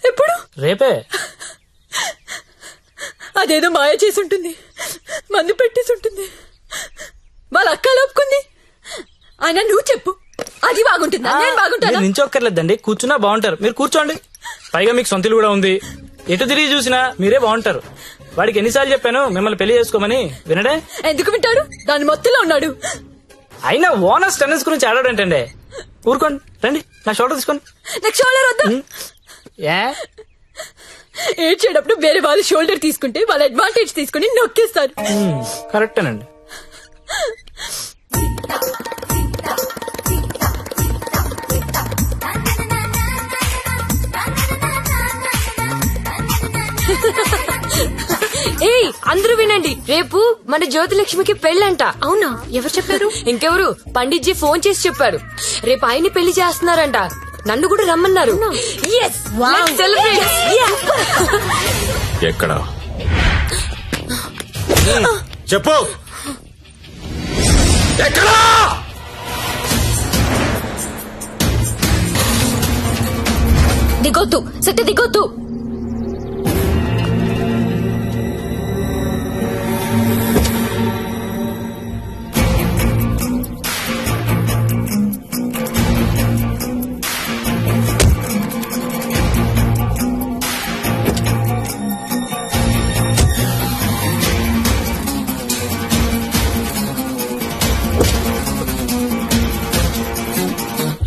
ఎప్పుడు? రేపే. అదేదో మాయ చేసి ఉంటుంది, మందు పెట్టేసి ఉంటుంది. వాళ్ళ అక్క ఒప్పుకుంది. అయినా నువ్వు చెప్పు, అది బాగుంటుందా? నేను బాగుంటాను. నించొక్కర్లేదండి, కూర్చున్నా బాగుంటారు. మీరు కూర్చోండి. పైగా మీకు సొంతలు కూడా ఉంది. ఎటు తిరిగి చూసినా మీరే బాగుంటారు. వాడికి ఎన్నిసార్లు చెప్పాను మిమ్మల్ని పెళ్లి చేసుకోమని, వినడే? ఎందుకు వింటాడు? దాని మొత్తంలో ఉన్నాడు. అయినా ఓనర్స్ టెన్నిస్ గురించి ఆడాడంటండి. ఊరుకోండి, రండి నా షోల్డర్ తీసుకోండి. నాకు షోల్డర్ వద్దా? ఏడ్చేటప్పుడు వేరే వాళ్ళు షోల్డర్ తీసుకుంటే వాళ్ళ అడ్వాంటేజ్ తీసుకుని నొక్కేస్తారు. కరెక్టేనండి. ఏయ్, అందరూ వినండి, రేపు మన జ్యోతిలక్ష్మికి పెళ్ళంట. అవునా? ఎవరు చెప్పారు? ఇంకెవరు, పండిట్జీ ఫోన్ చేసి చెప్పారు. రేపు ఆయన్ని పెళ్లి చేస్తున్నారంట. నన్ను కూడా రమ్మన్నారు. ఎక్కడ చెప్పు, ఎక్కడా? దిగొద్దు సత్య, దిగొద్దు.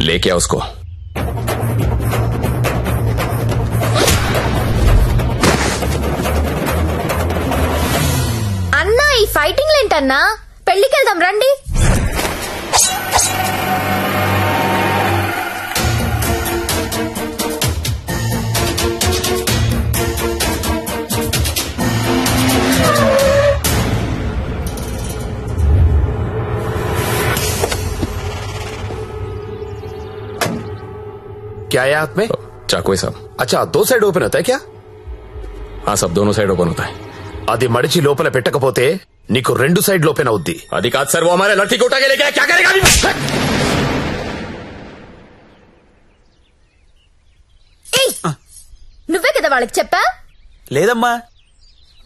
लेके आओ उसको. అన్నా, ఈ ఫైటింగ్ ఏంటన్నా? పెళ్లికెళ్దాం రండి. क्या है हाथ में? चाकू है साहब. अच्छा, दो साइड ओपन होता है क्या? हाँ साहब, दोनों साइड ओपन होता है. అది మడిచి లోపల పెట్టకపోతే నీకు రెండు సైడ్ ఓపెన్ అవుద్ది. అది కాదు సార్, वो हमारे लड़की को उठा के लेके क्या करेगा? నువ్వే కదా వాళ్ళకి చెప్పా? లేదమ్మా,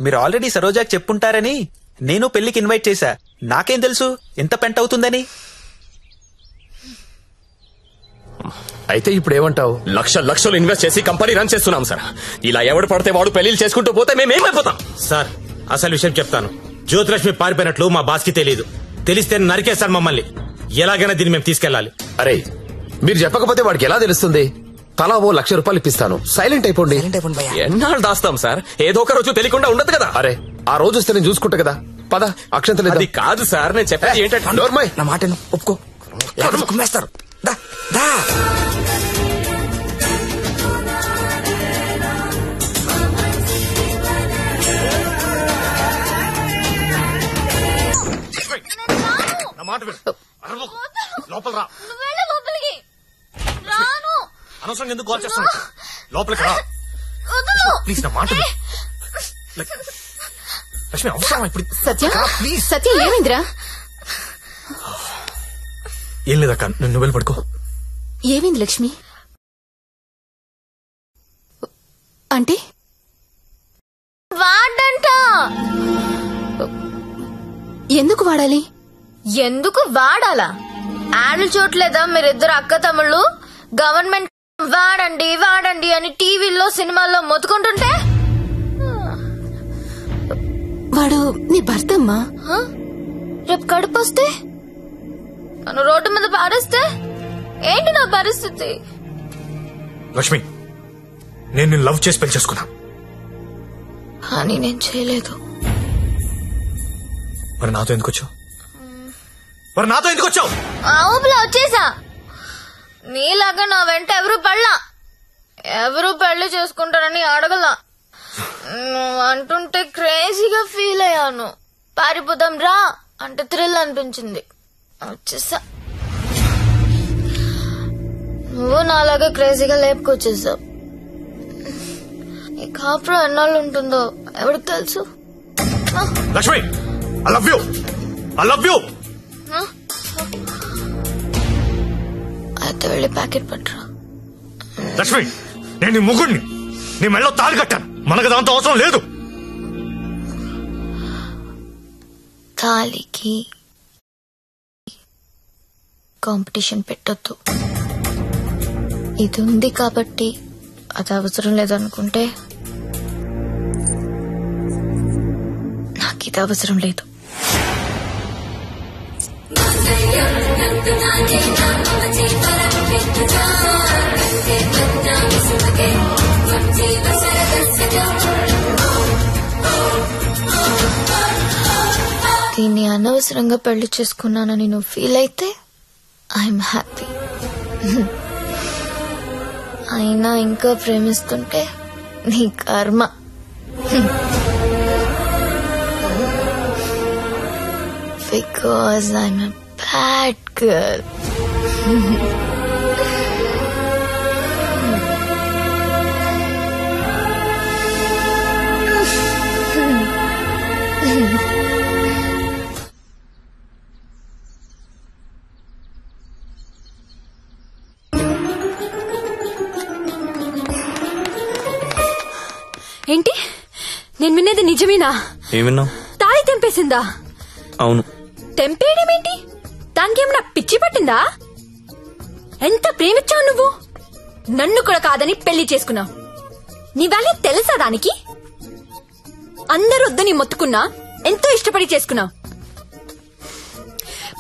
మీరు ఆల్రెడీ సరోజాకి చెప్పుంటారని నేను పెళ్లికి ఇన్వైట్ చేశా. నాకేం తెలుసు ఎంత పెంట అవుతుందని. అయితే ఇప్పుడు ఏమంటావు? లక్షలు ఇన్వెస్ట్ చేసి కంపెనీ రన్ చేస్తున్నాం సార్. ఇలా ఎవడు పడితే వాడు పెళ్లిళ్ళు చేసుకుంటూ పోతే మేమేమైపోతాం? సార్, అసలు విషయం చెప్తాను. జ్యోతిలక్ష్మి పారిపోయినట్లు మా బాస్ కి తెలియదు. తెలిస్తే నరికేస్తారు మమ్మల్ని. ఎలాగైనా దీన్ని మేము తీసుకెళ్లాలి. అరే, మీరు చెప్పకపోతే వాడికి ఎలా తెలుస్తుంది? తలా ఓ ₹1,00,000 ఇప్పిస్తాను, సైలెంట్ అయిపోండి. ఎన్నాళ్ళు దాస్తాం సార్? ఏదో ఒక రోజు తెలియకుండా ఉండదు కదా. అరే, ఆ రోజు వస్తే నేను చూసుకుంటా కదా. పద, అక్షంతలు. అది కాదు సార్, నేను చెప్పేది ఏంటంటే నోర్మై, నా మాట ఒప్పుకో. కుమ్మేస్తారు. లోపల రా. అనవసరంగా ఎందుకు కాల్ చేస్తాను? లోపలికి రా ప్లీజ్, నా మాట. లక్ష్మి, అవసరం ఇప్పుడు? సత్య, సత్య ఏమైందిరా? ఏం లేదక్క, నువ్వు వెళ్ళి పడుకో. ఏమైంది లక్ష్మి? అంటే వాడంట. ఎందుకు వాడాలి? ఎందుకు వాడాలా? యాడ్లు చూడలేదా మీరిద్దరు అక్క తమ్ముళ్ళు? గవర్నమెంట్ వాడండి వాడండి అని టీవీల్లో సినిమాల్లో మొత్తుకుంటుంటే. వాడు నీ భర్త అమ్మా. రేపు కడుపు వస్తే నన్ను రోడ్డు మీద పారేస్తే ఏంటి నా పరిస్థితి? లక్ష్మి, నేను నిన్ను లవ్ చేసి పెళ్లి చేసుకున్నా. కానీ నేను చేయలేదు. మరి నాతో ఎందుకు వచ్చావు? ఊపిలో వచ్చేసా. నీలాగా నా వెంట ఎవరు పడలా. ఎవరు పెళ్లి చేసుకుంటారని అడగలా. అంటుంటే క్రేజీగా ఫీల్ అయ్యాను. పారిపోదాం రా అంటే థ్రిల్ అనిపించింది, వచ్చేసా. నువ్వు నాలాగే క్రేజీగా లేపుకొచ్చేసావు. ఈ కాపురం ఎన్నాళ్ళు ఉంటుందో ఎవరికి తెలుసు? Lakshmi, I love you, I love you. అయితే వెళ్ళి ప్యాకెట్ పట్టరా. లక్ష్మి, నేను నీ ముగ్గుడిని, నీ మెళ్ళో తాళి కట్టాను. మనకు దాంతో అవసరం లేదు. తాళికి కాంపిటీషన్ పెట్టొద్దు. ఇది ఉంది కాబట్టి అది అవసరం లేదనుకుంటే నాకు ఇది అవసరం లేదు. దీన్ని అనవసరంగా పెళ్లి చేసుకున్నానని నువ్వు ఫీల్ అయితే ఐఎమ్ హ్యాపీ. అయినా ఇంకా ప్రేమిస్తుంటే నీ కర్మ. Because I'm a bad girl. ఏంటి నేను వినేది నిజమేనా? ఏమిన్నావు? తాళి తెంపేసిందా? అవును. తెంపేయడమేంటి? దానికి ఏమన్నా పిచ్చి పట్టిందా? ఎంత ప్రేమించావు నువ్వు? నన్ను కూడా కాదని పెళ్లి చేసుకున్నావు. నీ వాల్యూ తెలుసా దానికి? అందరూ వద్దని మొత్తుకున్నా ఎంతో ఇష్టపడి చేసుకున్నావు.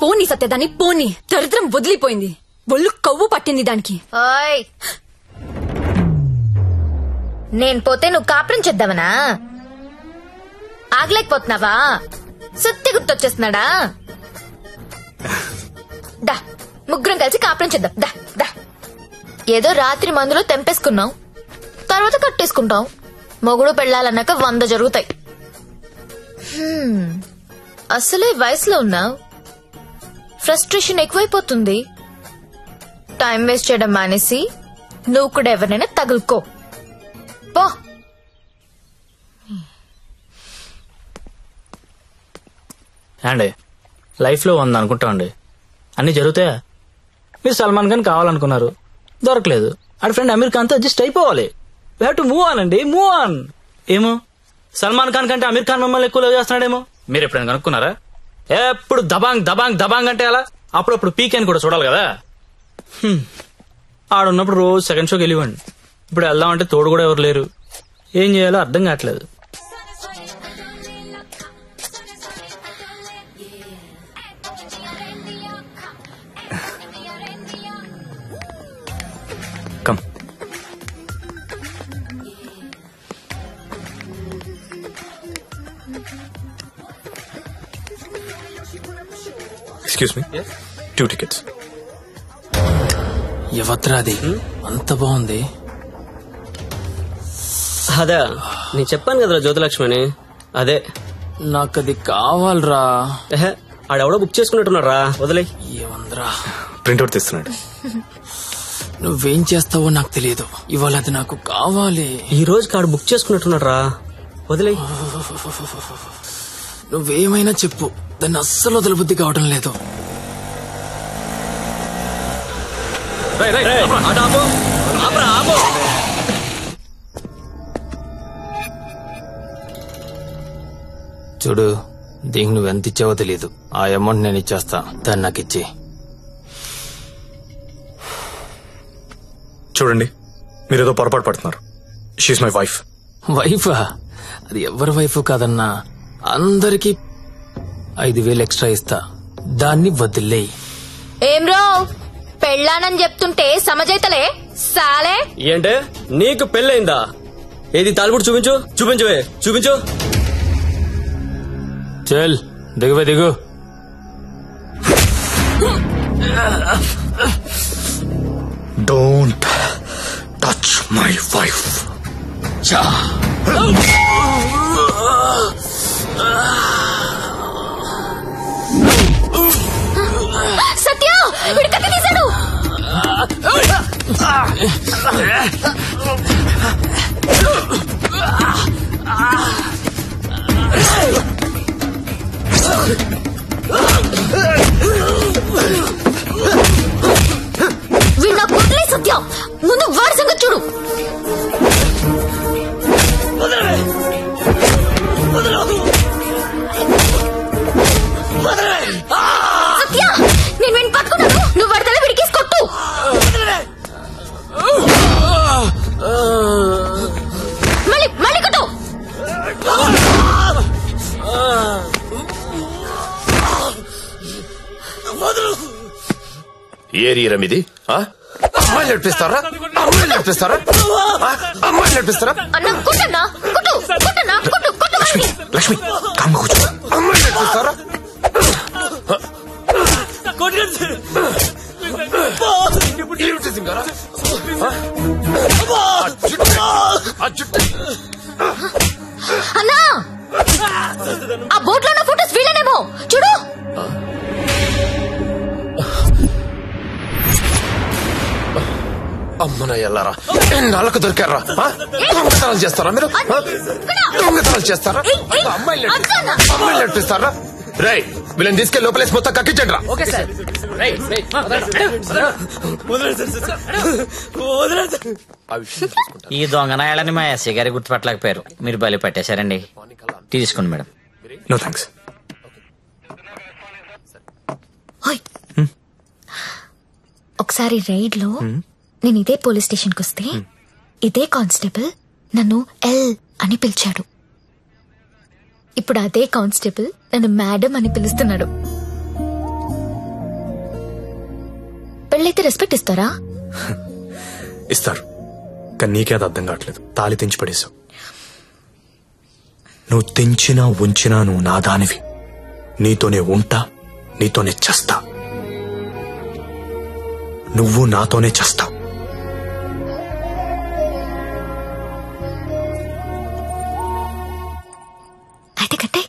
పోనీ సత్యదాన్ని పోనీ, దరిద్రం వదిలిపోయింది. ఒళ్ళు కొవ్వు పట్టింది దానికి. నేను పోతే నువ్వు కాపురం చేద్దామనా? ఆగలేకపోతున్నావా? సుత్తి గుర్తొచ్చేస్తున్నాడా? దా ముగ్గురం కలిసి కాపురం చేద్దాం. దా దా. ఏదో రాత్రి మందులో తెంపేసుకున్నాం, తర్వాత కట్టేసుకుంటాం. మొగుడు పెళ్ళాలన్నాక 100 జరుగుతాయి. అసలే వయసులో ఉన్నావు, ఫ్రస్ట్రేషన్ ఎక్కువైపోతుంది. టైం వేస్ట్ చేయడం మానేసి నువ్వు కూడా ఎవరినైనా తగులుకో. అండి లైఫ్ లో 100 అనుకుంటామండి, అన్ని జరుగుతాయా? మీరు సల్మాన్ ఖాన్ కావాలనుకున్నారు, దొరకలేదు. ఆడ ఫ్రెండ్ అమీర్ ఖాన్ తో అడ్జస్ట్ అయిపోవాలి. We have to move on అండి, మూవ్ ఆన్. ఏమో సల్మాన్ ఖాన్ కంటే అమీర్ ఖాన్ మిమ్మల్ని ఎక్కువ లవ్ చేస్తున్నాడేమో. మీరు ఎప్పుడైనా కనుక్కున్నారా? ఎప్పుడు దబాంగ్ దబాంగ్ దబాంగ్ అంటే అలా అప్పుడప్పుడు పీకే అని కూడా చూడాలి కదా. ఆడున్నప్పుడు రోజు సెకండ్ షోకి వెళ్ళివ్వండి. ఇప్పుడు వెళ్దామంటే తోడు కూడా ఎవరు లేరు. ఏం చేయాలో అర్థం కావట్లేదు. కమ్. Excuse me, 2 tickets. ఎవత్రాది అంత బాగుంది. అదే నేను చెప్పాను కదరా జ్యోతిలక్ష్మి అని. అదే నాకు అది కావాలరా. ఆడెవడో బుక్ చేసుకున్నట్టున్నాడు రా, వదిలే. ఏమందరా ప్రింట్అవుట్ తీస్తున్నాడు. నువ్వేం చేస్తావో నాకు తెలియదు, ఇవాళ అది నాకు కావాలి. ఈ రోజు కాడు బుక్ చేసుకున్నట్టున్నాడు రా, వదిలే. నువ్వేమైనా చెప్పు, దాన్ని అస్సలు వదలబుద్ధి కావడం లేదు. చూడు, దీనికి నువ్వెంత ఇచ్చావో తెలీదు. ఆ అమౌంట్ నేను ఇచ్చేస్తా, దాన్ని నాకు ఇచ్చి. చూడండి, మీరేదో పొరపాటు పడుతున్నారు. She's my wife. వైఫా? అది ఎవరి వైఫ్ కాదన్నా. అందరికి 5,000 ఎక్స్ట్రా ఇస్తా, దాన్ని వదిలేయి. ఏం రో పెళ్ళానని చెప్తుంటే సమజైతలే సాలే. ఏంటే నీకు పెళ్ళయిందా? ఏది తాలిపుడు చూపించు, చూపించువే, చూపించు. చల్ దిగువే, దిగు. Don't touch my wife. Satya వీడు కత్తి తీశాడు. వీడు నాకు వదిలే. సత్య ముందు వాడి సంగతి చూడు. ఏరియా ఇది అమ్మాయిలు నడిపిస్తారా? అమ్మాయిలు నడిపిస్తారా? అమ్మాయిలు నడిపిస్తారా? అన్న కుట్టన్నా కుట్టు కుట్టన్నా కుట్టు కుట్టు లక్ష్మి కామ్గా కూర్చో. అమ్మాయిలు నడిపిస్తారా? ఏమిటి సింగారా? అన్నా ఆ బోట్ లో ఉన్న ఫోటోస్ వీళ్ళనేమో చూడు. అమ్మన ఎల్లారా నాళ్ళకు దొరికారా? దొంగతనాలు చేస్తారా మీరు? దొంగతనాలు చేస్తారా? అమ్మాయిలు నడిపిస్తారా? రై వీళ్ళని తీసుకెళ్లి లోపలేసి మొత్తం కక్కించండి రా. ఈ దొంగనాయాలని మా ఎస్ఐ గారి గుర్తుపట్టలేకపోయారు. మీరు బలి పట్టేశారండి. తీసుకోండి మేడం. No thanks. ఒకసారి రైడ్ లో నేను ఇదే పోలీస్ స్టేషన్ కి వస్తే ఇదే కానిస్టేబుల్ నన్ను ఎల్ అని పిలిచాడు. ఇప్పుడు అదే కానిస్టేబుల్ నన్ను మేడం అని పిలుస్తున్నాడు. పెళ్ళైతే రెస్పెక్ట్ ఇస్తారా? ఇస్తారు, కానీ నీకే అది అర్థం కావట్లేదు. తాళి తెంచి పడేశావు. నువ్వు తెంచినా ఉంచినా నువ్వు నా దానివి. నీతోనే ఉంటా, నీతోనే చస్తా. నువ్వు నాతోనే చస్తావు. అయితే కట్టే.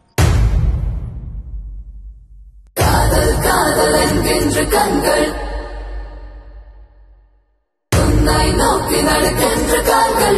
நோக்கி நடக்கின்ற கால்கள்